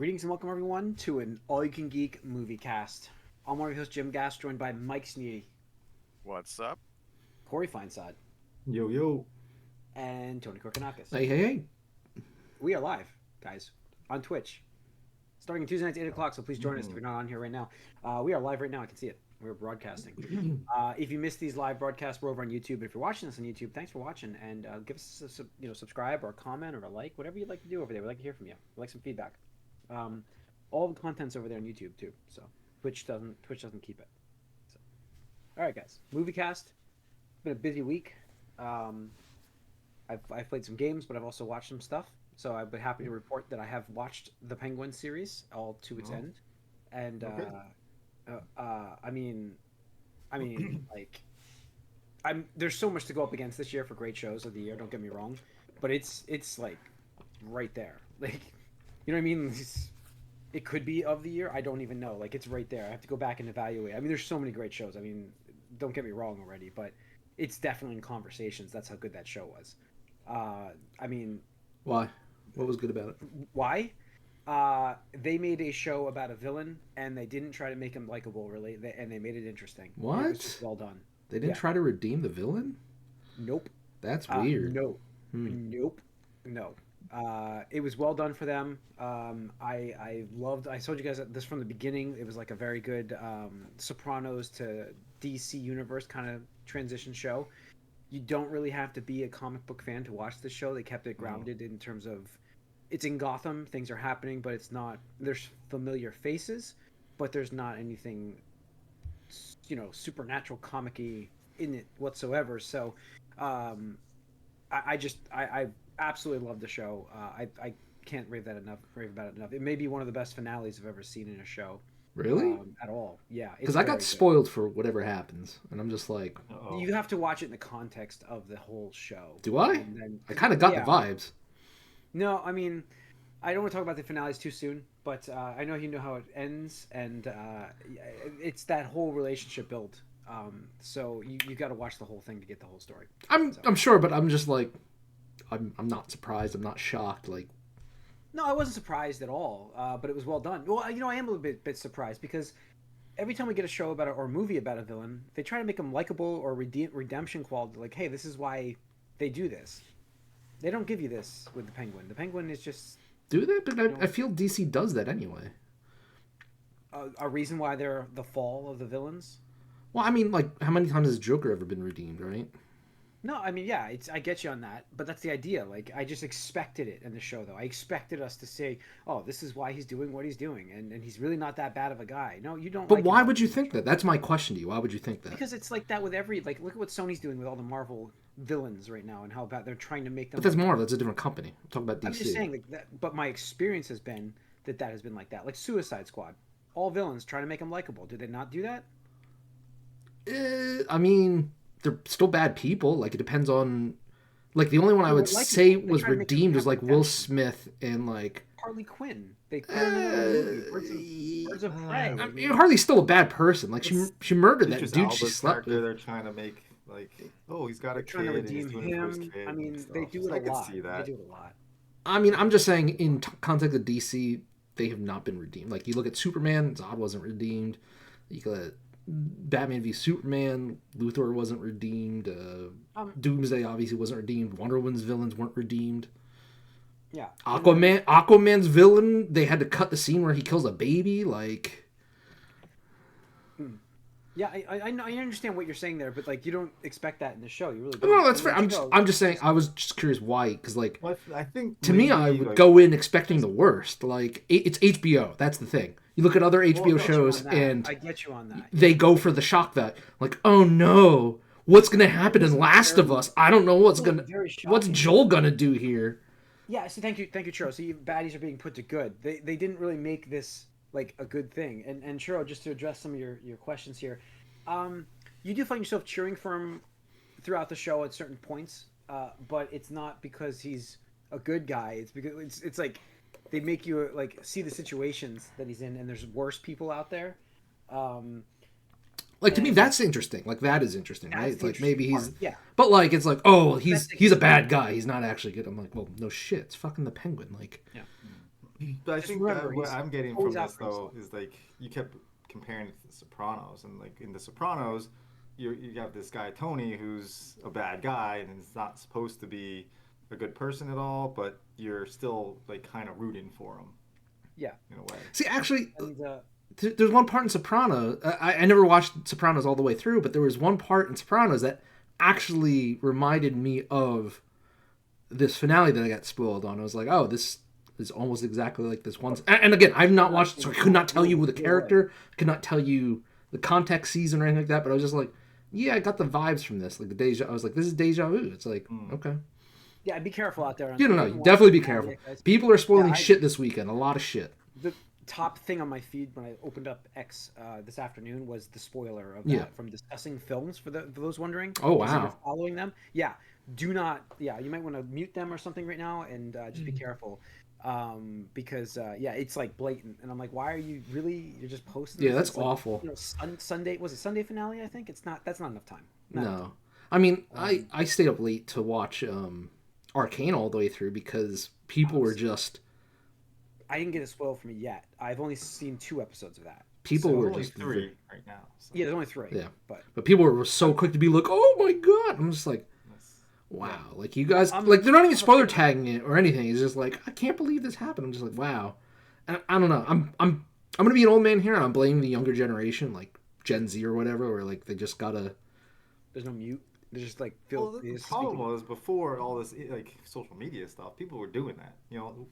Greetings and welcome everyone to an all-you-can-geek movie cast. I'm one of your hosts, Jim Gass, joined by Mike Sneedy, What's up? Corey Feinsod, Yo, yo. and Tony Korkanakis. Hey. We are live, guys, on Twitch, starting Tuesday nights 8 o'clock, so please join us if you're not on here right now. We are live right now, I can see it. We're broadcasting. If you missed these live broadcasts, we're over on YouTube. But if you're watching this on YouTube, thanks for watching, and give us a subscribe or a comment or a like, whatever you'd like to do over there. We'd like to hear from you. We'd like some feedback. All the content's over there on YouTube too, so Twitch doesn't keep it. So, all right, guys, Moviecast. It's been a busy week. I've played some games, but I've also watched some stuff. So I've been happy to report that I have watched the Penguin series all to its end, and I mean, like, there's so much to go up against this year for great shows of the year. Don't get me wrong, but it's like right there, like. You know what I mean? It could be of the year. I don't even know. Like, it's right there. I have to go back and evaluate. I mean, there's so many great shows. I mean, don't get me wrong already, but it's definitely in conversations. That's how good that show was. I mean... Why? What was good about it? Why? They made a show about a villain, and they didn't try to make him likable, really, and they made it interesting. What? It was just well done. They didn't try to redeem the villain? Nope. That's weird. No. Nope. No. It was well done for them. I told you guys this from the beginning. It was like a very good Sopranos to DC universe kind of transition show. You don't really have to be a comic book fan to watch this show. They kept it grounded in terms of it's in Gotham, things are happening, but it's not. There's familiar faces, but there's not anything, supernatural comic-y in it whatsoever. So, I absolutely love the show. I can't rave about it enough. It may be one of the best finales I've ever seen in a show. Really? At all. Yeah. Because I got spoiled for whatever happens, and I'm just like... You have to watch it in the context of the whole show. Do I? I kind of got the vibes. No, I mean, I don't want to talk about the finales too soon, but I know you know how it ends, and it's that whole relationship build. So you got to watch the whole thing to get the whole story. I'm sure, but I'm just like... I'm not surprised. I'm not shocked. Like, no, I wasn't surprised at all. But it was well done. Well, I am a little bit surprised because every time we get a show about or a movie about a villain, they try to make him likable or redemption quality. Like, hey, this is why they do this. They don't give you this with the Penguin. The Penguin is just do they? But I feel DC does that anyway. A reason why they're the fall of the villains. Well, I mean, like, how many times has Joker ever been redeemed, right? No, I mean, yeah, I get you on that, but that's the idea. Like, I just expected it in the show, though. I expected us to say, "Oh, this is why he's doing what he's doing," and he's really not that bad of a guy. No, you don't. But why would you think that? That's my question to you. Why would you think that? Because it's like that with look at what Sony's doing with all the Marvel villains right now, and how bad they're trying to make them. But that's Marvel. That's a different company. I'm talking about DC. I'm just saying that. But my experience has been that has been like that. Like Suicide Squad, all villains trying to make them likable. Did they not do that? I mean. They're still bad people. Like, it depends on... Like, the only one I would say was redeemed was, like, Will Smith and, like... Harley Quinn. They put him in the movie. Birds of Prey. I mean, Harley's still a bad person. Like, she murdered that dude she slept with. They're trying to make, like... Oh, he's got a kid. Trying to redeem him. Kid I mean, they do it a lot. They do it a lot. I mean, I'm just saying, in context of DC, they have not been redeemed. Like, you look at Superman, Zod wasn't redeemed. You look at Batman v Superman, Luthor wasn't redeemed. Doomsday obviously wasn't redeemed. Wonder Woman's villains weren't redeemed. Yeah. Aquaman's villain, they had to cut the scene where he kills a baby. Like, yeah, I understand what you're saying there, but like you don't expect that in the show. You really don't. No, that's fair. I'm just saying. I was just curious why, because like, well, I think to me, I would go in expecting the worst. Like, it's HBO. That's the thing. You look at other HBO shows, and I get you on that. They go for the shock value. Like, oh no, what's gonna happen in Last of Us? I don't know what's Joel gonna do here. Yeah. So thank you, Churro. So baddies are being put to good. They didn't really make this like a good thing. And Churro, just to address some of your questions here, you do find yourself cheering for him throughout the show at certain points, but it's not because he's a good guy. It's because it's like. They make you like see the situations that he's in, and there's worse people out there. Like, to me, that's interesting. Like, that is interesting, right? It's like maybe he's... Yeah. But, like, it's like, oh, he's a bad guy. He's not actually good. I'm like, well, no shit. It's fucking the Penguin. Like, yeah. But I Just think remember, what he's I'm getting always from out this for himself. though is like you kept comparing it to The Sopranos, and like in The Sopranos, you have this guy Tony who's a bad guy and is not supposed to be a good person at all, but you're still like kind of rooting for him Yeah, in a way. See, actually, and there's one part in Sopranos. I never watched Sopranos all the way through, but there was one part in Sopranos that actually reminded me of this finale that I got spoiled on. I was like, oh, this is almost exactly like this one. And again, I've not watched it, so I could not tell you who the character, could not tell you the context season or anything like that, but I was just like, yeah, I got the vibes from this. Like the deja, I was like, this is deja vu. It's like, okay. yeah, be careful out there. You don't know. Everyone Definitely be watching careful. it, guys. People are Yeah, spoiling shit this weekend. A lot of shit. the top thing on my feed when I opened up X this afternoon was the spoiler of that Yeah. from discussing films for those wondering. Oh, Because wow. you're following them. Yeah, do not. Yeah, you might want to mute them or something right now and just be careful. Because yeah, it's like blatant, and I'm like, why are you really? You're just posting. Yeah, this? that's It's like, awful. you know, Sunday was it Sunday finale? I think it's not. That's not enough time. Not enough No. time. I mean, I stayed up late to watch Arcane all the way through because people were just I didn't get it spoiled for me yet. I've only seen 2 episodes of that. people There's were only just three right now. So Yeah, there's only 3. Yeah. But people were so quick to be like, "Oh my god!" I'm just like, that's- wow, like you guys, I'm- like they're not even spoiler tagging it or anything. It's just like I can't believe this happened. I'm just like, wow, and I don't know. I'm gonna be an old man here, and I'm blaming the younger generation, like Gen Z or whatever, where like they just gotta. there's no mute. There's just like Well, Phil. the problem was before all this like social media stuff, people were doing that. You know,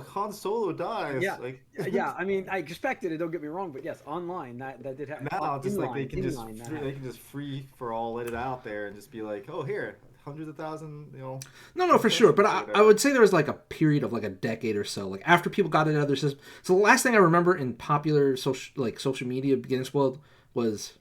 Han Solo dies. Yeah, Like yeah. I mean, I expected it. Don't get me wrong, but yes, online that did happen. now, it's just like they can just inline, they can just free for all let it out there and just be like, oh here, hundreds of thousand, you know. No, for sure. But I would say there was like a period of like a decade or so, like after people got it out of their system. So the last thing I remember in popular social media getting spoiled was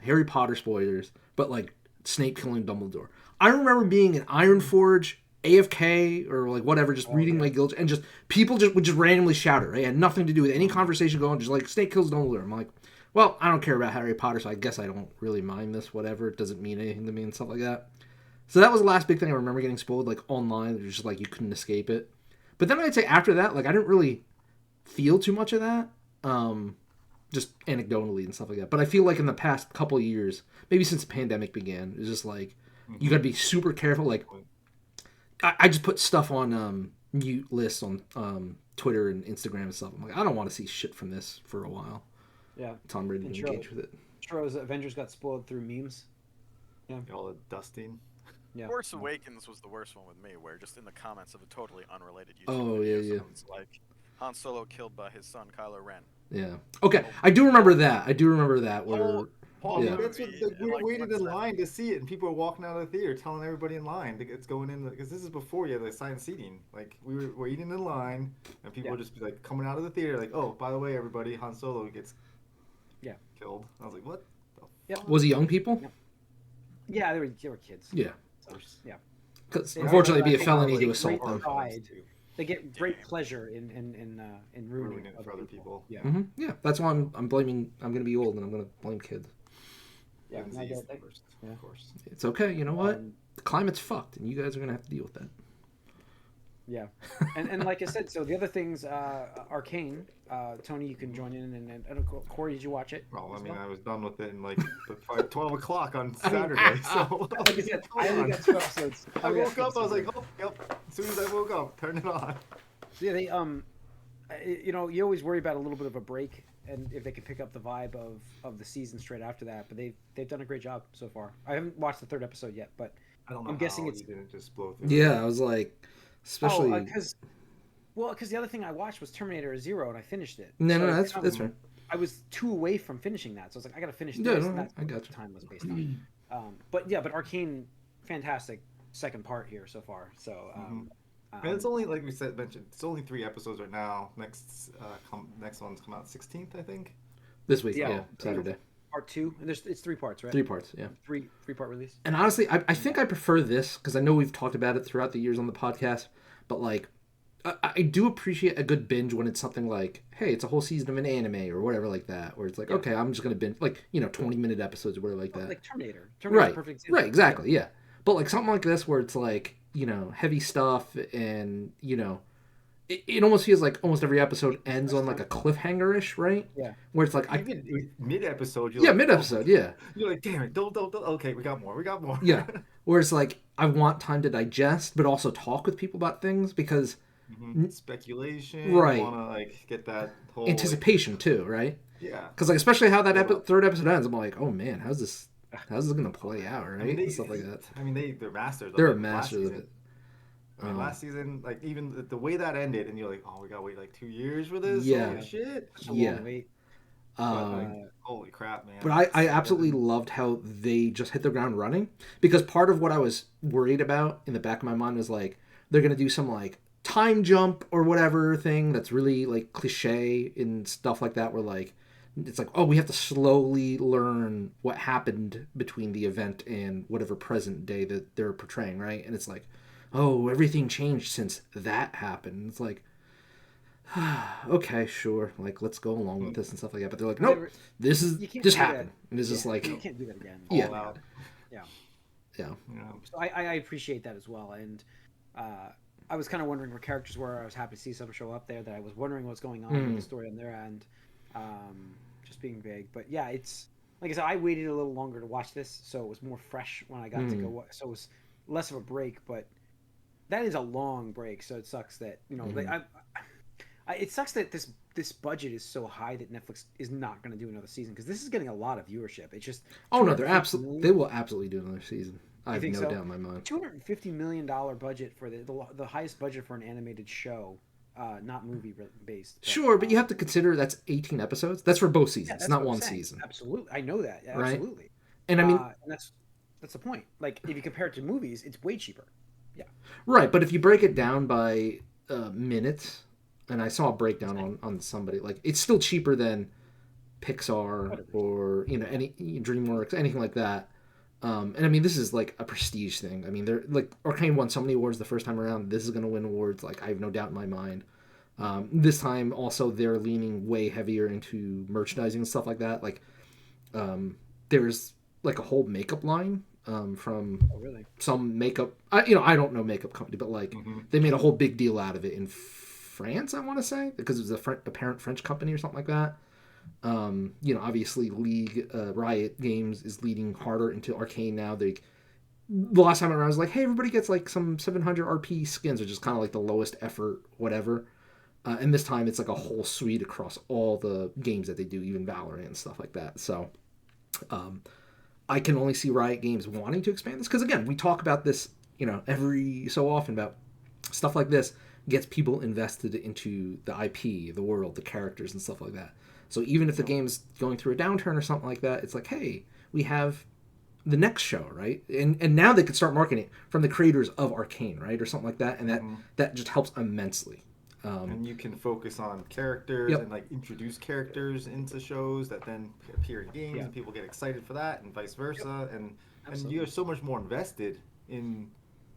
Harry Potter spoilers, but like Snape killing Dumbledore. I remember being in Ironforge, AFK, or like whatever, just reading my guild, and just people just would just randomly shout it. Right? It had nothing to do with any conversation going. Just like Snape kills Dumbledore. I'm like, well, I don't care about Harry Potter, so I guess I don't really mind this. Whatever, it doesn't mean anything to me and stuff like that. So that was the last big thing I remember getting spoiled, like online. It was just like you couldn't escape it. But then I'd say after that, like I didn't really feel too much of that. Just anecdotally and stuff like that. But I feel like in the past couple of years, maybe since the pandemic began, it's just like you got to be super careful. Like I just put stuff on mute lists on Twitter and Instagram and stuff. I'm like, I don't want to see shit from this for a while. Yeah, Until I'm ready to engage with it. Tro's Avengers got spoiled through memes. Yeah, All the dusting. yeah. Force Awakens was the worst one with me, where just in the comments of a totally unrelated YouTube Oh, video, yeah. someone's like, Han Solo killed by his son Kylo Ren. Yeah. Okay. I do remember that. Where Whole Yeah. That's what movie, like, we and, were like, waiting what's in that? line to see it, and people were walking out of the theater telling everybody in line that it's going in because this is before you had the assigned seating. Like we were waiting in line, and people would just be like coming out of the theater, like, "Oh, by the way, everybody, Han Solo gets killed." I was like, "What?" was it young people? Yeah, they were kids. Yeah. So, yeah. Because Yeah, unfortunately, it'd be a I think felony like to great assault them. pride. They get great pleasure in ruining Ruining it for other people. Yeah, Yeah, that's why I'm blaming. I'm gonna be old and I'm gonna blame kids. yeah. Gen and I Z is get the that. worst, Yeah. of course. It's okay. You know what? Um, The climate's fucked, and you guys are gonna have to deal with that. Yeah, and like I said, so the other things, Arcane. Tony, you can join in, and Corey, did you watch it? Well, I as mean, well? I was done with it in like 12 o'clock on Saturday. So Like I said, I only got 2 episodes. I woke up. I was like, "Oh, yep." As soon as I woke up, turn it on. Yeah, they you know, you always worry about a little bit of a break, and if they can pick up the vibe of the season straight after that. But they've done a great job so far. I haven't watched the 3rd episode yet, but I don't know. I'm guessing how it's- you didn't just blow through. Yeah, I was like, especially. because the other thing I watched was Terminator Zero, and I finished it. No, So that's right. I was 2 away from finishing that, so I was like, I gotta finish this. Yeah, and no, that's I what got the you. time was based on. But Arcane, fantastic second part here so far. So And it's only like we mentioned. It's only 3 episodes right now. Next one's come out 16th, I think. This week, Yeah. yeah, Saturday. part 2, and it's 3 parts, right? 3 parts, yeah. Three-part release. And honestly, I think I prefer this because I know we've talked about it throughout the years on the podcast, but like, I do appreciate a good binge when it's something like, hey, it's a whole season of an anime or whatever like that, where it's like, okay, I'm just gonna binge, like, 20-minute episodes or whatever like that. Like Terminator. Right, a perfect example. right, exactly, yeah. But like something like this where it's like, heavy stuff and, it almost feels like almost every episode ends on like a cliffhanger-ish, right? Yeah. Where it's like Even mid-episode, you're yeah, like, mid-episode, yeah. you're like, damn it, don't. Okay, we got more. Yeah. Whereas like I want time to digest, but also talk with people about things because Speculation. You right, want to like get that whole like, anticipation too, right? yeah. Because like especially how that Build up. third episode ends, I'm like, oh man, how's this gonna play out, I mean, right? And stuff like that. they're masters of They're a it. Last masters of season, it. I mean, last season, like even the way that ended, and you're like, oh, we gotta wait like 2 years for this. Yeah. Holy shit! Such a Yeah. long wait. But like, holy crap, man! But I absolutely loved how they just hit the ground running because part of what I was worried about in the back of my mind was like they're gonna do some like time jump or whatever thing that's really like cliche and stuff like that where like it's like, oh, we have to slowly learn what happened between the event and whatever present day that they're portraying, right? And it's like, oh, everything changed since that happened. It's like, okay, sure, like let's go along with this and stuff like that. But they're like, nope, this is You can't just do that. happened, and it's just like, you can't do that again. Yeah. All out. Yeah. yeah, You know, So I appreciate that as well, and I was kind of wondering where characters were. I was happy to see some show up there that I was wondering what's going on with the story on their end, just being big. But yeah, it's like I said, I waited a little longer to watch this, so it was more fresh when I got to go. So it was less of a break, but that is a long break. So it sucks that it sucks that this budget is so high that Netflix is not going to do another season because this is getting a lot of viewership. It's just oh no, they will absolutely do another season. I have no so? doubt in my mind. $250 million budget for the highest budget for an animated show, not movie based. Sure, but you have to consider that's 18 episodes. That's for both seasons, that's not what I'm one saying. season. Absolutely, I know that. Right? Absolutely, And I mean, and that's the point. Like if you compare it to movies, it's way cheaper. Yeah, right, but if you break it down by minutes, and I saw a breakdown on somebody, like it's still cheaper than Pixar or any DreamWorks, anything like that. And I mean, this is like a prestige thing. I mean, they're like Arcane won so many awards the first time around. This is going to win awards. Like I have no doubt in my mind. This time also they're leaning way heavier into merchandising and stuff like that. Like there's like a whole makeup line from some makeup. I don't know makeup company, but like they made a whole big deal out of it in France. I want to say because it was a parent French company or something like that. Obviously League Riot Games is leading harder into Arcane now. The last time around I was like, hey, everybody gets like some 700 RP skins, which is kind of like the lowest effort whatever. And this time it's like a whole suite across all the games that they do, even Valorant and stuff like that. So I can only see Riot Games wanting to expand this because again, we talk about this every so often about stuff like this gets people invested into the IP, the world, the characters and stuff like that. So even if the game's going through a downturn or something like that, it's like, hey, we have the next show, right? And now they could start marketing it from the creators of Arcane, right? Or something like that. And that just helps immensely. And you can focus on characters and like introduce characters into shows that then appear in games and people get excited for that and vice versa. And you're so much more invested in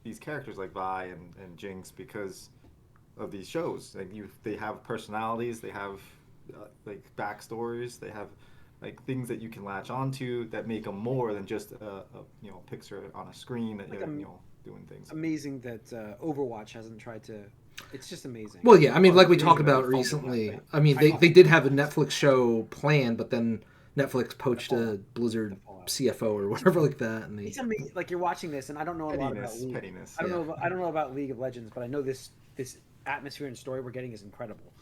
these characters like Vi and Jinx because of these shows. Like they have personalities, they have like backstories, they have like things that you can latch onto that make them more than just a picture on a screen that you're doing things. Amazing that Overwatch hasn't tried to. It's just amazing. Well, yeah, I mean, like we talked about recently. I mean, they did have a Netflix show planned, but then Netflix poached a Blizzard CFO or whatever like that, and it's amazing. Like you're watching this, and I don't know a lot about League. Pettiness. I don't know about League of Legends, but I know this atmosphere and story we're getting is incredible.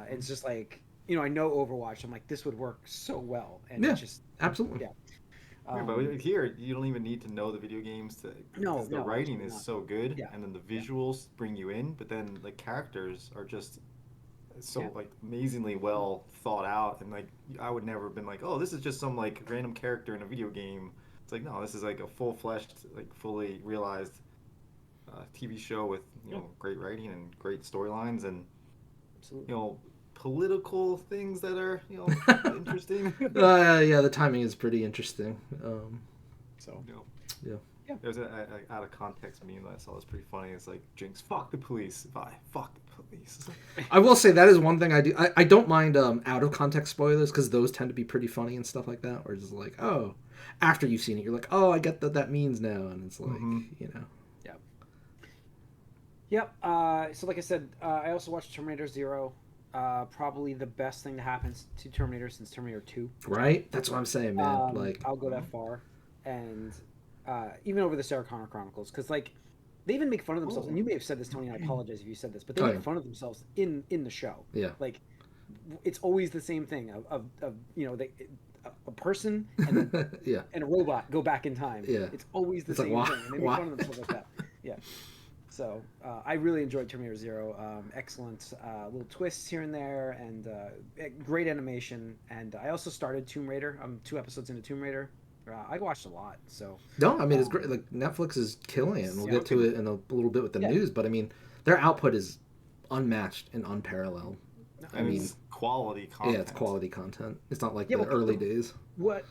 It's just like. I know Overwatch. I'm like, this would work so well, and it's just absolutely. Yeah. But here, you don't even need to know the video games because the writing is so good, and then the visuals bring you in. But then the characters are just so like amazingly well thought out, and like I would never have been like, oh, this is just some like random character in a video game. It's like no, this is like a full-fleshed, like fully realized TV show with great writing and great storylines and political things that are interesting. Yeah, the timing is pretty interesting. There's an out of context meme that I saw that's pretty funny. It's like Jinx, fuck the police. Vi, fuck the police. I will say that is one thing I do. I don't mind out of context spoilers because those tend to be pretty funny and stuff like that. Or just like, oh, after you've seen it, you're like, oh, I get that means now, and it's like Yep. So like I said, I also watched Terminator Zero. Probably the best thing to happen to Terminator since Terminator Two. Right? That's what I'm saying, man. Like, I'll go that far, and even over the Sarah Connor Chronicles, because like they even make fun of themselves. And you may have said this, Tony. And I apologize if you said this, but they oh make yeah, fun of themselves in the show. yeah, Like it's always the same thing of a person yeah, and a robot go back in time. yeah. It's always the It's like same why? thing, and they make Why? fun of themselves like that. Yeah. So I really enjoyed Terminator Zero. Excellent little twists here and there, and great animation. And I also started Tomb Raider. I'm 2 episodes into Tomb Raider. I watched a lot. So No, I mean it's great. Like Netflix is killing it, and we'll yeah, get to it in a little bit with the yeah. news. But I mean, their output is unmatched and unparalleled. I And mean, it's quality content. yeah, it's quality content. It's not like Yeah, the well, early days. what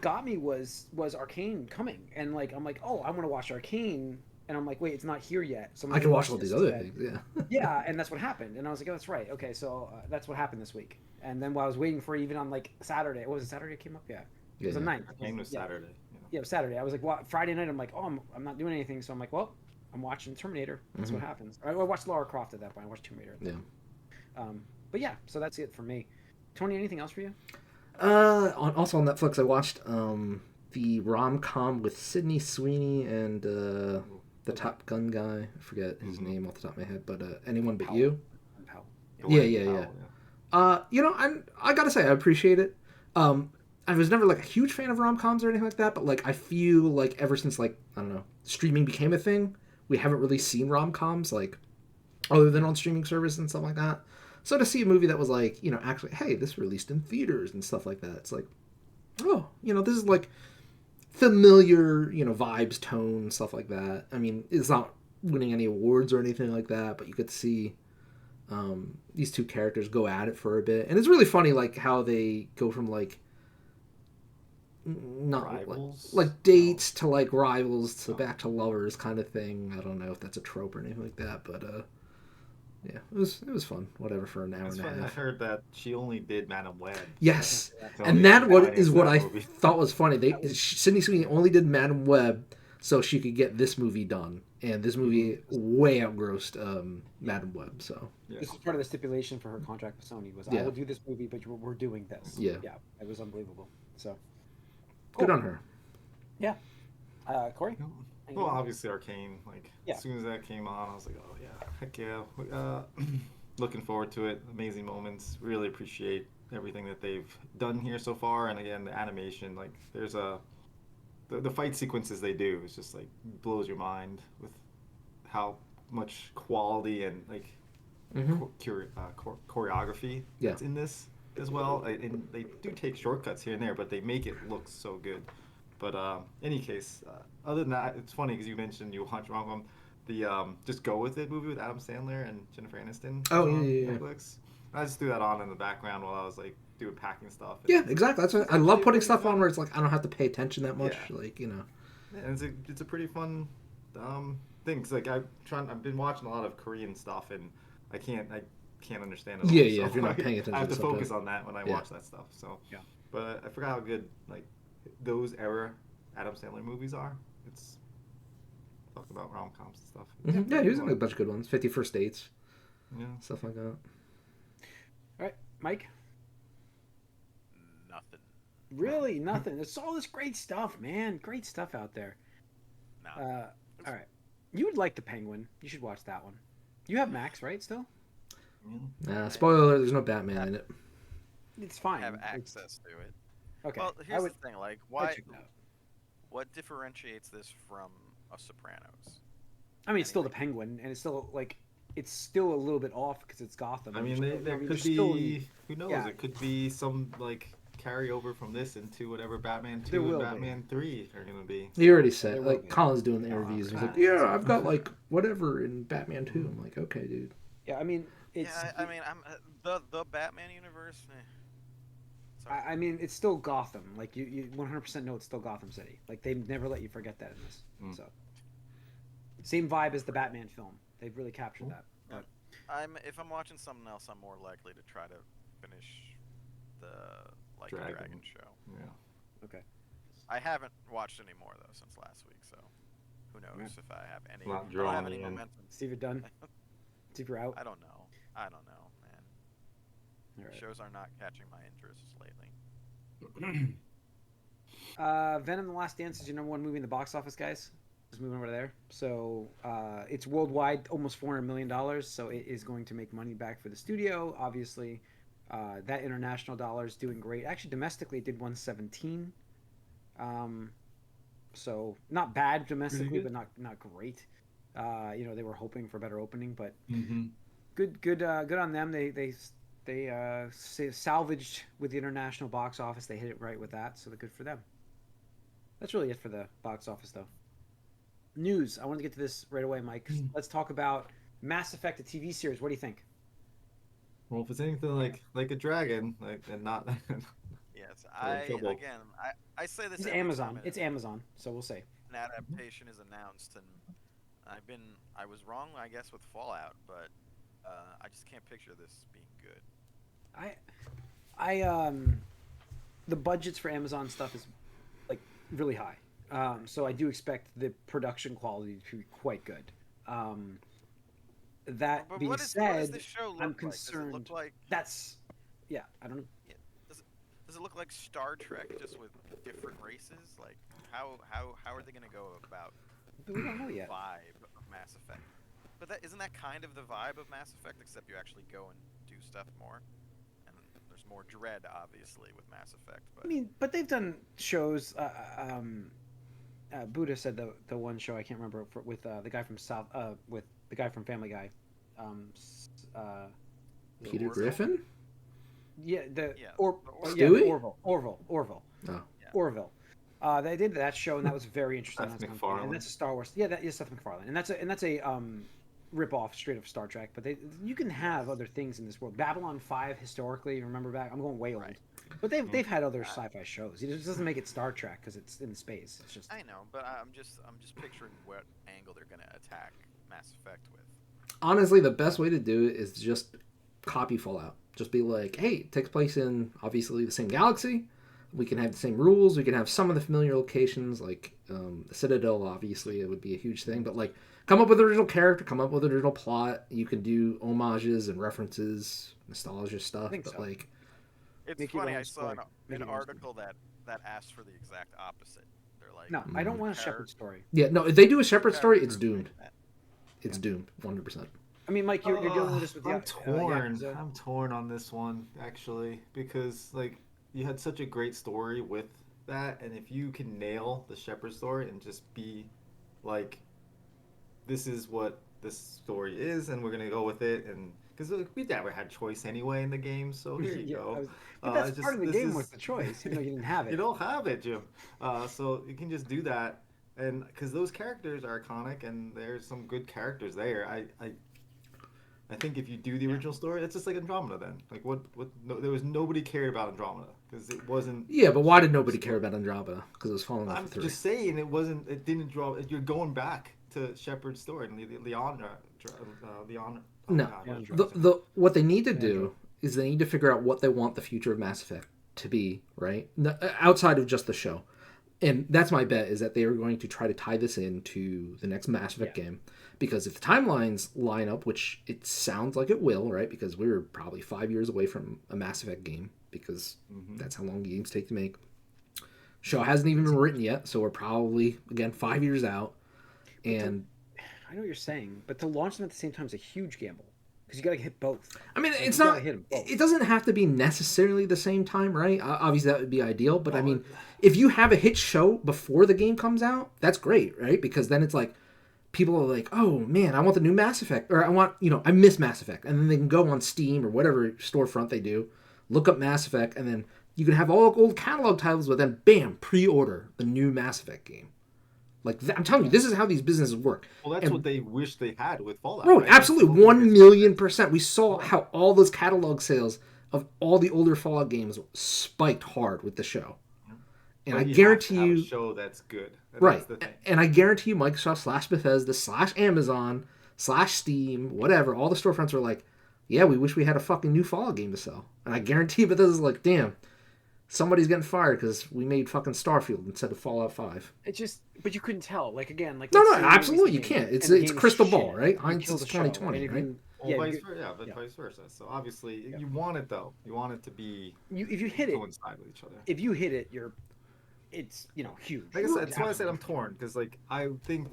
got me was Arcane coming, and like I'm like, oh, I want to watch Arcane, and I'm like, wait, it's not here yet. So I'm I gonna can go watch all this these other instead. things. Yeah. Yeah, and that's what happened. And I was like, oh, that's right. Okay, so that's what happened this week. And then while I was waiting for even on like Saturday, what was it, Saturday it came up? Yeah, it was the Yeah. 9th. Game was Yeah, Saturday. yeah, it was Saturday. I was like, what? Friday night, I'm like, oh, I'm not doing anything. So I'm like, well, I'm watching Terminator. That's what happens. I watched Lara Croft at that point. I watched Tomb Raider. Yeah. But yeah, so that's it for me. Tony, anything else for you? Also on Netflix, I watched the rom com with Sydney Sweeney and the Top Gun guy. I forget his name off the top of my head, but Anyone But Powell. You. Powell. Yeah. I gotta say I appreciate it. I was never like a huge fan of rom coms or anything like that, but like I feel like ever since like I don't know streaming became a thing, we haven't really seen rom coms like other than on streaming service and stuff like that. So to see a movie that was like actually hey this released in theaters and stuff like that, it's like oh this is like familiar vibes, tone, stuff like that. I mean it's not winning any awards or anything like that, but you could see these two characters go at it for a bit, and it's really funny like how they go from like not Rivals? like dates to like rivals to back to lovers kind of thing. I don't know if that's a trope or anything like that, but yeah, it was fun. Whatever for an hour It's and a funny. I half. heard that she only did Madam Web. Yes, So and that what is financed what that I movie. thought was funny. Sydney Sweeney only did Madam Web so she could get this movie done, and this movie way outgrossed Madam Web. So This is part of the stipulation for her contract with Sony was I Yeah. will do this movie, but we're doing this. Yeah. Yeah, it was unbelievable. So good cool. on her. Yeah. Corey? Well, obviously Arcane. Like Yeah. as soon as that came on, I was like, oh yeah, heck yeah. Looking forward to it. Amazing moments. Really appreciate everything that they've done here so far. And again, the animation. Like there's the fight sequences they do is just like blows your mind with how much quality and like choreography that's in this as well. And they do take shortcuts here and there, but they make it look so good. But any case, other than that, it's funny because you mentioned you watch rom-com, the Just Go With It movie with Adam Sandler and Jennifer Aniston. Oh, on yeah. Netflix. I just threw that on in the background while I was like doing packing stuff. Yeah, exactly. That's what, I love putting stuff on where it's like I don't have to pay attention that much. Yeah. Like Yeah, and it's a pretty fun thing. 'Cause, like I've been watching a lot of Korean stuff and I can't understand it all. Yeah, so if you're not paying attention I have to to something. focus on that when I watch that stuff. So Yeah. But I forgot how good like those era Adam Sandler movies are. It's talk about rom coms and stuff. Yeah, he was in a bunch of good ones. 50 First Dates, Yeah. stuff like that. All right, Mike? Nothing. Really? Nothing. There's all this great stuff, man. Great stuff out there. No. All right. You would like The Penguin. You should watch that one. You have Max, right, still? Spoiler alert, there's no Batman in it. It's fine. have It's- access to it. Okay. Well, I here's would, the thing. Like, I'd why? check it out. What differentiates this from a Sopranos? I mean, it's still The Penguin, and it's still, like, it's still a little bit off because it's Gotham. I mean, there could there's be still- who knows? yeah. It could be some like carryover from this into whatever Batman There 2 will and be. Batman 3 are gonna be. He already said, There will like, be. Colin's doing the interviews. He's like, yeah, I've got, like, whatever in Batman 2. I'm like, okay, dude. Yeah, I mean, it's. Yeah, I mean, I'm the Batman universe. Sorry. I mean, it's still Gotham. Like you 100% know it's still Gotham City. Like they never let you forget that in this. So same vibe as the Batman film. They've really captured that. But If I'm watching something else, I'm more likely to try to finish the Like a Dragon show. Yeah. okay. I haven't watched any more though since last week, so Who knows if I have any? Not I don't have drawing any me in. momentum. Steve, you're done. Steve, you're out. I don't know. I don't know, man. All right. Shows are not catching my interests lately. Venom: The Last Dance is your #1 movie in the box office, guys. Just moving over there. So it's worldwide, almost $400 million. So it is going to make money back for the studio. Obviously, that international dollar is doing great. Actually, domestically, it did 117. So not bad domestically, but not great. They were hoping for a better opening, but good on them. They salvaged with the international box office. They hit it right with that, so good for them. That's really it for the box office, though. News. I wanted to get to this right away, Mike. Let's talk about Mass Effect, the TV series. What do you think? Well, if it's anything like a dragon, and not. Yes, in trouble. I say this. It's every Amazon. time It's Amazon, so we'll see. An adaptation is announced, and I was wrong, I guess, with Fallout, but I just can't picture this being good. The budgets for Amazon stuff is like really high. So I do expect the production quality to be quite good. That But being what does said, this show look I'm like? concerned. Does it look like? I don't know. Does it look like Star Trek just with different races? Like how are they gonna go about But we don't know yet. vibe of Mass Effect? But isn't that kind of the vibe of Mass Effect, except you actually go and do stuff more, and there's more dread, obviously, with Mass Effect. But I mean, but they've done shows. Buddha said the one show I can't remember with the guy from with the guy from Family Guy. Peter Orville? Griffin? Orville. Oh. Yeah. Orville. They did that show, and that was very interesting. Seth And MacFarlane. that's a Star Wars. Yeah, that is Seth MacFarlane, and that's a rip off straight of Star Trek. But you can have other things in this world. Babylon 5 historically, remember back? I'm going way old. Right. But they've had other sci-fi shows. It just doesn't make it Star Trek because it's in space. It's just. I know, but I'm just picturing what angle they're gonna attack Mass Effect with. Honestly, the best way to do it is just copy Fallout. Just be like, hey, it takes place in obviously the same galaxy. We can have the same rules. We can have some of the familiar locations, like the Citadel. Obviously, it would be a huge thing. But like, come up with an original character, come up with an original plot. You can do homages and references, nostalgia stuff. But so. like, It's funny. I saw an article that asked for the exact opposite. They're like, No, I don't want a Shepard story. yeah, no, if they do a Shepard story, it's doomed. It's doomed, 100%. I mean, Mike, you're dealing with this with the. I'm torn. I'm torn on this one actually because like you had such a great story with that, and if you can nail the Shepard story and just be like, this is what this story is, and we're gonna go with it, and because we never had choice anyway in the game, so here you go. But that's part of the game was the choice, even though you didn't have it. You don't have it, Jim. So you can just do that, and because those characters are iconic, and there's some good characters there. I think if you do the original story, it's just like Andromeda then. Like there was nobody cared about Andromeda because it wasn't. Yeah, but why did nobody care about Andromeda? Because it was falling off I'm the 3. just saying it wasn't. It didn't draw. You're going back to Shepard's story and Leon. No, what they need to do is they need to figure out what they want the future of Mass Effect to be, right? No, outside of just the show. And that's my bet, is that they are going to try to tie this into the next Mass Effect game. Because if the timelines line up, which it sounds like it will, right? Because we're probably 5 years away from a Mass Effect game, because that's how long games take to make. Show hasn't even been written yet, so we're probably, again, 5 years out. And I know what you're saying, but to launch them at the same time is a huge gamble. Because you got to hit both. I mean, it's not. It doesn't have to be necessarily the same time, right? Obviously, that would be ideal. But I mean, if you have a hit show before the game comes out, that's great, right? Because then it's like people are like, "Oh man, I want the new Mass Effect," or I miss Mass Effect, and then they can go on Steam or whatever storefront they do, look up Mass Effect, and then you can have all old catalog titles, but then bam, pre-order the new Mass Effect game. Like I'm telling you, this is how these businesses work. Well, that's what they wish they had with Fallout. Bro, right? absolutely, 1,000,000%. We saw how all those catalog sales of all the older Fallout games spiked hard with the show, and I guarantee you, a show that's good, right? And I guarantee you, Microsoft / Bethesda / Amazon / Steam, whatever, all the storefronts are like, yeah, we wish we had a fucking new Fallout game to sell, and I guarantee Bethesda's like, damn. somebody's getting fired because we made fucking Starfield instead of Fallout 5. It just, but you couldn't tell. Like again, like No, let's no, say you release absolutely a you game, can't. It's and the it's game is crystal ball, shit, right? you kill Hindsight's the show, 2020, and if right? you, Well, yeah, vice versa. So obviously, Yeah. you want it though. You want it to be if you hit it, coincide with each other. if you hit it, it's huge. Like I said, It's that's why I said I'm absolutely torn because like I think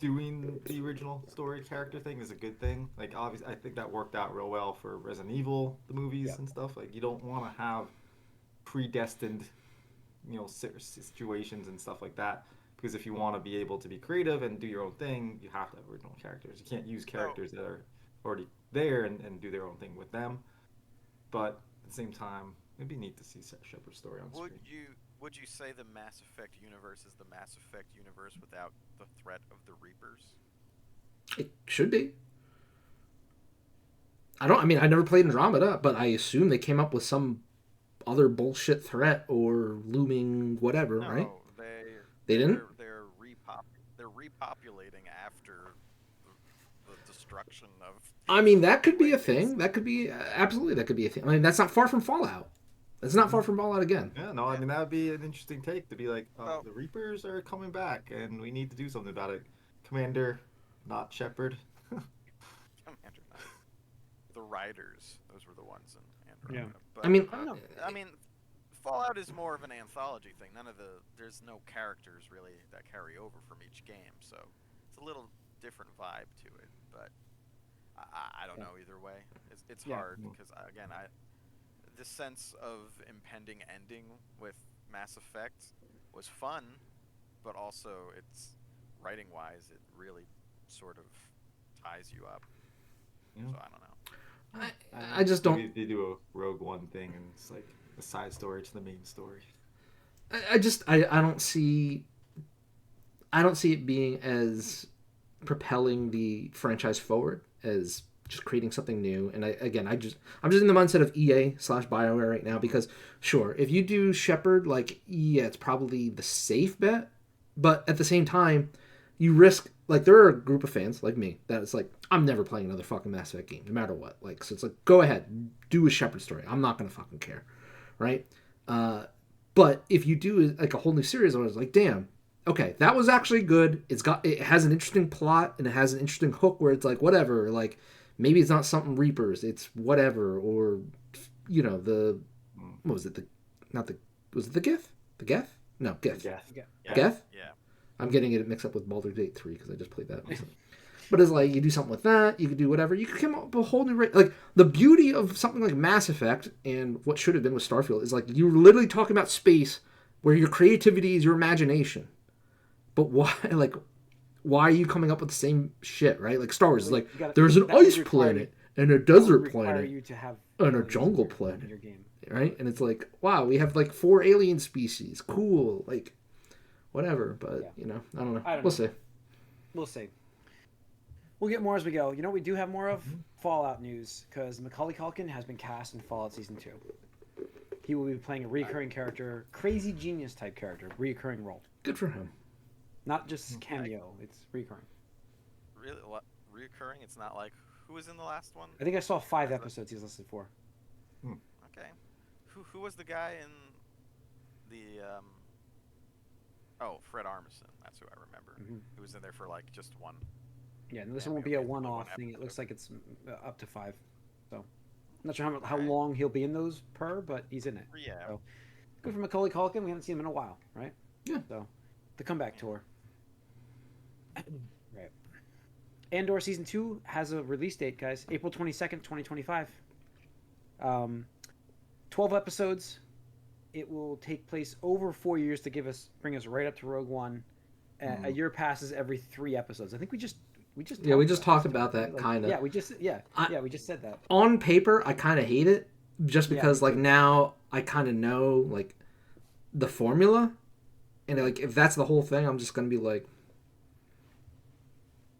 doing the original story character thing is a good thing. Like obviously, I think that worked out real well for Resident Evil, the movies Yep. and stuff. Like you don't want to have predestined, situations and stuff like that. Because if you want to be able to be creative and do your own thing, you have to have original characters. You can't use characters that are already there and do their own thing with them. But at the same time, it'd be neat to see Shepard's story on screen. Would you say the Mass Effect universe is the Mass Effect universe without the threat of the Reapers? It should be. I mean, I never played Andromeda, but I assume they came up with some other bullshit threat or looming whatever, No, right? they They didn't? They're repopulating after the destruction of. I mean, that could be a thing. That could be absolutely that could be a thing. I mean, that's not far from Fallout. That's not far from Fallout again. Yeah, no, I mean that would be an interesting take to be like, Well- the Reapers are coming back, and we need to do something about it. Commander, not Shepard. Commander Knight. The Riders, those were the ones in Andromeda. Yeah. But, I mean, I don't know. I mean, Fallout is more of an anthology thing. There's no characters really that carry over from each game, so it's a little different vibe to it. But I don't know either way. It's Yeah. hard because again, the sense of impending ending with Mass Effect was fun, but also it's writing wise, it really sort of ties you up. Yeah. So I don't know. I just don't. Maybe they do a Rogue One thing, and it's like a side story to the main story. I don't see. I don't see it being as propelling the franchise forward as just creating something new. And I'm just in the mindset of EA/BioWare right now because sure, if you do Shepard, like yeah, it's probably the safe bet, but at the same time, you risk like there are a group of fans like me that it's like I'm never playing another fucking Mass Effect game no matter what. Like so, it's like go ahead, do a Shepard story. I'm not gonna fucking care, right? But if you do like a whole new series, I was like, damn. Okay, that was actually good. It has an interesting plot and it has an interesting hook where it's like whatever, like maybe it's not something Reapers, it's whatever, or the what was it? Was it the Geth? The Geth? No, Geth. Geth. Geth? Yeah. I'm getting it mixed up with Baldur's Gate 3 because I just played that recently. But it's like you do something with that, you could do whatever. You could come up with a whole new like the beauty of something like Mass Effect and what should have been with Starfield is like you're literally talking about space where your creativity is your imagination. But why are you coming up with the same shit, right? Like Star Wars is like there's an ice planet and a desert planet you to have and a aliens jungle in planet, your game. right? And it's like wow, we have like 4 alien species, cool, like whatever. But Yeah. I don't know. I don't We'll know. see. We'll see. We'll get more as we go. You know what we do have more of? Fallout news, because Macaulay Culkin has been cast in Fallout Season 2. He will be playing a recurring character, crazy genius type character, recurring role. Good for him. Not just cameo, it's recurring. Really, reoccurring? It's not like who was in the last one? I think I saw 5 episodes he's listed for. Okay. Who was the guy in the Fred Armisen. That's who I remember. Mhm. Who was in there for like just one. Yeah, and this Yeah, won't we be a only did one-off one thing. It episode. looks like it's up to 5. So, I'm not sure how Alright. long he'll be in those per, but he's in it. Yeah. So, good for Macaulay Culkin. We haven't seen him in a while, right? Yeah. So, the comeback tour. Right. Andor Season 2 has a release date, guys. April 22nd, 2025. 12 episodes. It will take place over 4 years to bring us right up to Rogue One. A year passes every 3 episodes. I think we just talked about that like, kind of. Yeah, we just said that. On paper, I kind of hate it just because me like too. now I kind of know like the formula, and like if that's the whole thing, I'm just gonna be like,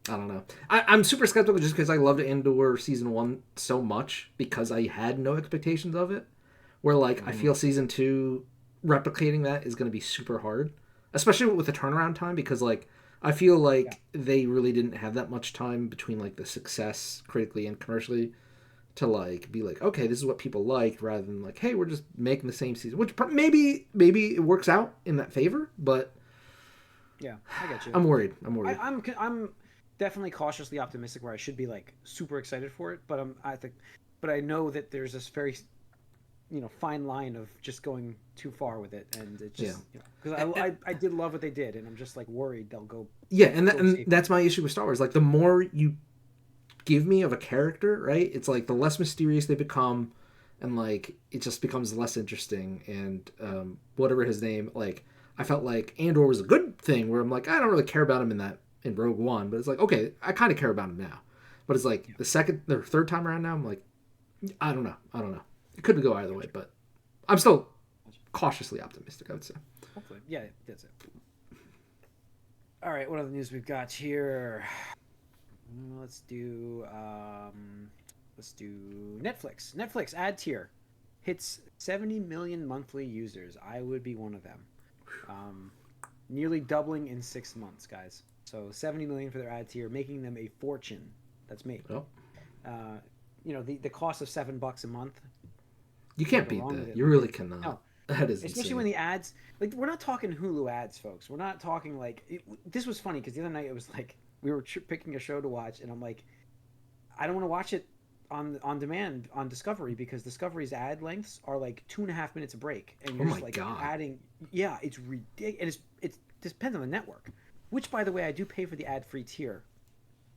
I don't know. I'm super skeptical just because I loved Andor season 1 so much because I had no expectations of it. Where like I feel season 2 replicating that is gonna be super hard, especially with the turnaround time because like I feel like they really didn't have that much time between like the success critically and commercially to like be like, okay, this is what people liked, rather than like, hey, we're just making the same season, which maybe it works out in that favor, but yeah, I get you. I'm worried. I'm definitely cautiously optimistic where I should be like super excited for it, but but I know that there's this very fine line of just going too far with it, and it just because I did love what they did, and I'm just like worried they'll go. Yeah, and that's my issue with Star Wars. Like the more you give me of a character, right? It's like the less mysterious they become, and like it just becomes less interesting. And whatever his name, like I felt like Andor was a good thing where I'm like I don't really care about him in Rogue One, but it's like okay, I kind of care about him now. But it's like the second or third time around now, I'm like I don't know. It could go either way, but I'm still cautiously optimistic, I would say. Hopefully, yeah, that's it. All right, what other news we've got here? Let's do Netflix. Netflix ad tier hits 70 million monthly users. I would be one of them. Nearly doubling in 6 months, guys. So 70 million for their ad tier, making them a fortune. That's me. Oh. The cost of $7 a month. You can't beat that. You really cannot. No. That is especially insane. when the ads, like, we're not talking Hulu ads, folks. We're not talking like this was funny because the other night it was like we were picking a show to watch, and I'm like, I don't want to watch it on demand on Discovery because Discovery's ad lengths are like 2.5 minutes a break, and you're just like adding. Yeah, it's ridiculous. It depends on the network, which by the way I do pay for the ad-free tier,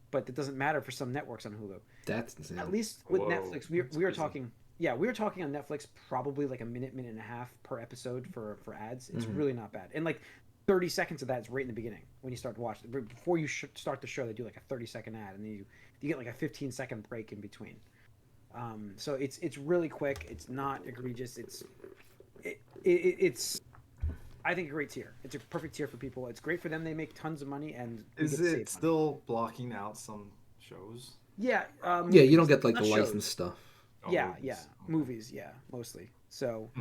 but that doesn't matter for some networks on Hulu. That's insane. At least with Netflix, we are talking. Yeah, we were talking on Netflix probably like a minute and a half per episode for ads. It's really not bad. And like 30 seconds of that is right in the beginning when you start to watch it. Before you start the show, they do like a 30-second ad, and then you get like a 15-second break in between. So it's really quick. It's not egregious. It's I think a great tier. It's a perfect tier for people. It's great for them. They make tons of money, and is it still blocking out some shows? Yeah. Yeah, you don't get like the licensed stuff. Yeah, movies, mostly. So,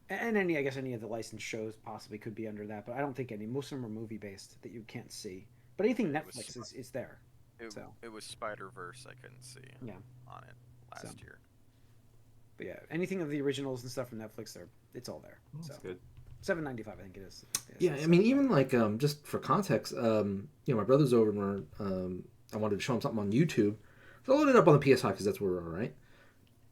and I guess any of the licensed shows possibly could be under that, but I don't think any. Most of them are movie based that you can't see. But anything Netflix is there. It was Spider-Verse I couldn't see. On it last year. But yeah, anything of the originals and stuff from Netflix, it's all there. That's good. $7.95, I think it is. Yeah, I mean, even like just for context, my brother's over and I wanted to show him something on YouTube, so I loaded it up on the PS5 because that's where we're right.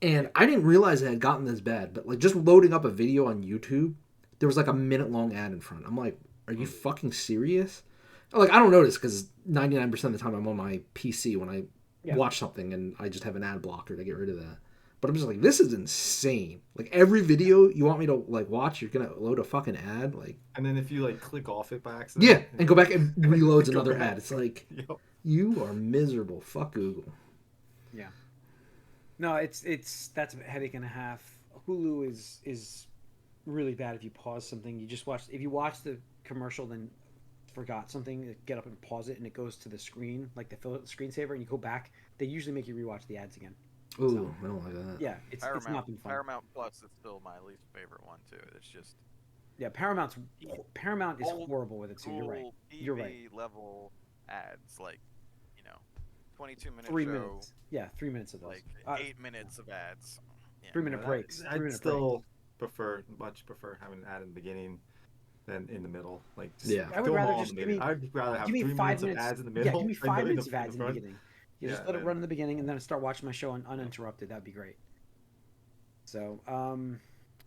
And I didn't realize it had gotten this bad, but like just loading up a video on YouTube, there was like a minute-long ad in front. I'm like, are you fucking serious? Like, I don't notice because 99% of the time I'm on my PC when I watch something, and I just have an ad blocker to get rid of that. But I'm just like, this is insane. Like, every video you want me to like watch, you're gonna load a fucking ad, like. And then if you like click off it by accident, and go back and reloads another ad. It's like, you are miserable. Fuck Google. Yeah. No, that's a headache and a half. Hulu is really bad if you pause something. If you watch the commercial, then forgot something, get up and pause it, and it goes to the screen, like the screensaver, and you go back. They usually make you rewatch the ads again. Ooh, I don't like that. Yeah, it's not been fun. Paramount Plus is still my least favorite one too. It's just Paramount is horrible with it too. You're right. You're right. Level ads, like 22-minute 3 show. minutes. Yeah, 3 minutes of those. Like 8 minutes of ads. Yeah. 3-minute breaks. I'd still much prefer having an ad in the beginning than in the middle. Like, I would rather just I'd rather have 3 5 minutes of ads in the middle. Yeah, give me 5 minutes of ads in the front. beginning. Just let it run in the beginning, and then start watching my show uninterrupted. That'd be great. So, all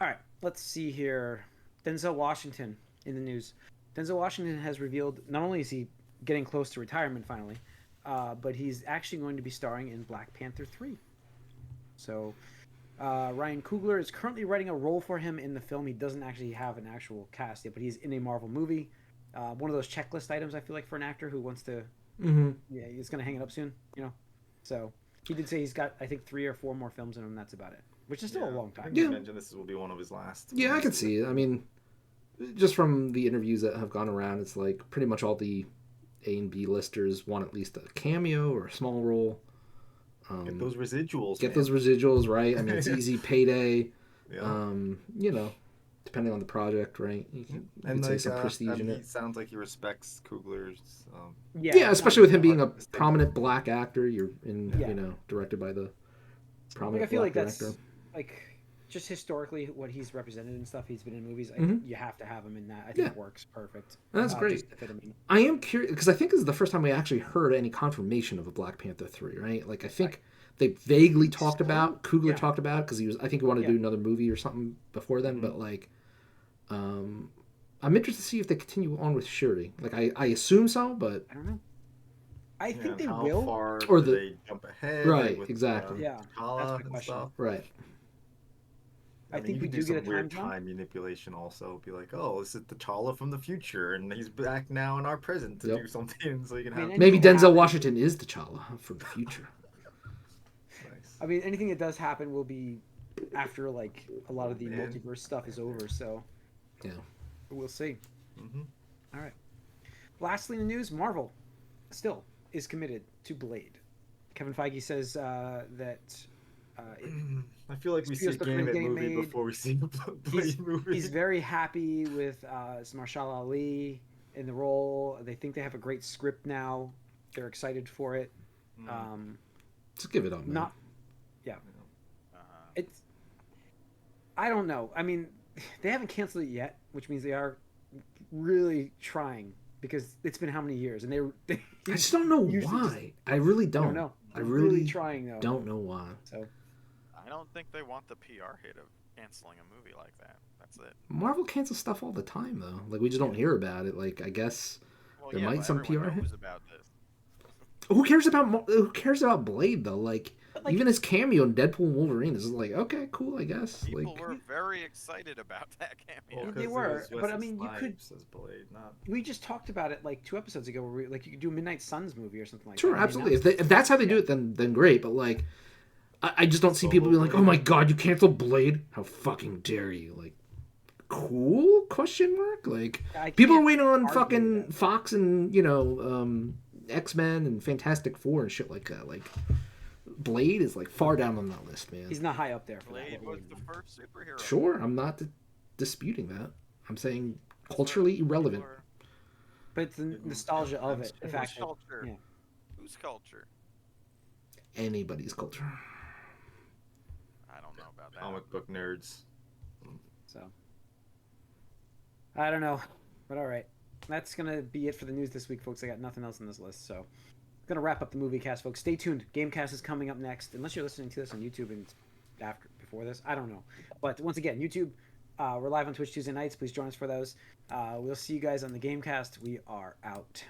right, let's see here. Denzel Washington in the news. Denzel Washington has revealed not only is he getting close to retirement finally, but he's actually going to be starring in Black Panther 3. So, Ryan Coogler is currently writing a role for him in the film. He doesn't actually have an actual cast yet, but he's in a Marvel movie. One of those checklist items, I feel like, for an actor who wants to... Mm-hmm. Yeah, he's going to hang it up soon, So, he did say he's got, I think, 3 or 4 more films in him. That's about it, which is still a long time. He mentioned this will be one of his last. Yeah, I can see it. I mean, just from the interviews that have gone around, it's like pretty much all the A and B listers want at least a cameo or a small role. Get those residuals. Get those residuals, right? I mean, it's easy payday. Yeah. Depending on the project, right? You can say some prestige in it. It sounds like he respects Coogler's. Yeah, especially with him being a prominent black actor. You're in, directed by the prominent I feel black like director. that's like just historically what he's represented and stuff. He's been in movies. You have to have him in that. I think Yeah. it works perfect. That's great. Just to fit him in. I am curious because I think this is the first time we actually heard any confirmation of a Black Panther 3, right? Like I think they vaguely talked about Coogler talked about it because I think he wanted to do another movie or something before then, but like I'm interested to see if they continue on with Shuri. Like I assume so, but I don't know. I think they how will. far Or do they jump ahead? Right, like, with, exactly. Yeah, T'Challa that's my and question. stuff. right. I think you we could do some get a time weird jump. time manipulation also. Be like, oh, this is T'Challa from the future, and he's back now in our present to do something, so you can have. Maybe Denzel Washington is T'Challa for the future. Nice. I mean, anything that does happen will be after like a lot of the multiverse stuff is over. So yeah, we'll see. Mm-hmm. All right. Lastly, in the news, Marvel still is committed to Blade. Kevin Feige says that. I feel like we see a Gambit movie before we see a Blade movie. He's very happy with Marshall Ali in the role. They think they have a great script now. They're excited for it. Just give it up, man. It's. I don't know. I mean, they haven't canceled it yet, which means they are really trying because it's been how many years, and they I just don't know why. I really don't know. I really trying though. Don't know why. So. I don't think they want the PR hit of canceling a movie like that. That's it. Marvel cancels stuff all the time, though. Like we just don't hear about it. Like I guess there might some PR hit. About this. Who cares about Blade though? Like even his cameo in Deadpool and Wolverine is like okay, cool, I guess. People were very excited about that cameo. Well, they were, but I mean, you could. Blade, not... We just talked about it like 2 episodes ago, where you could do a Midnight Suns movie or something like that. Sure, absolutely. If that's how they do it, then great. But like, I just don't see people being like, "Oh my god, you canceled Blade? How fucking dare you!" Like, cool? Question mark? Like, people are waiting on fucking Fox and X-Men and Fantastic Four and shit like that. Like, Blade is like far down on that list, man. He's not high up there. Blade was the first superhero. Sure, I'm not disputing that. I'm saying culturally irrelevant. But it's the nostalgia of it. The fact culture. Yeah. Whose culture? Anybody's culture. I don't know about that. Comic book nerds. So, I don't know, but all right. That's gonna be it for the news this week, folks. I got nothing else on this list, so gonna wrap up the movie cast, folks. Stay tuned. Gamecast is coming up next, unless you're listening to this on YouTube and before this. I don't know, but once again, YouTube. We're live on Twitch Tuesday nights. Please join us for those. We'll see you guys on the Gamecast. We are out.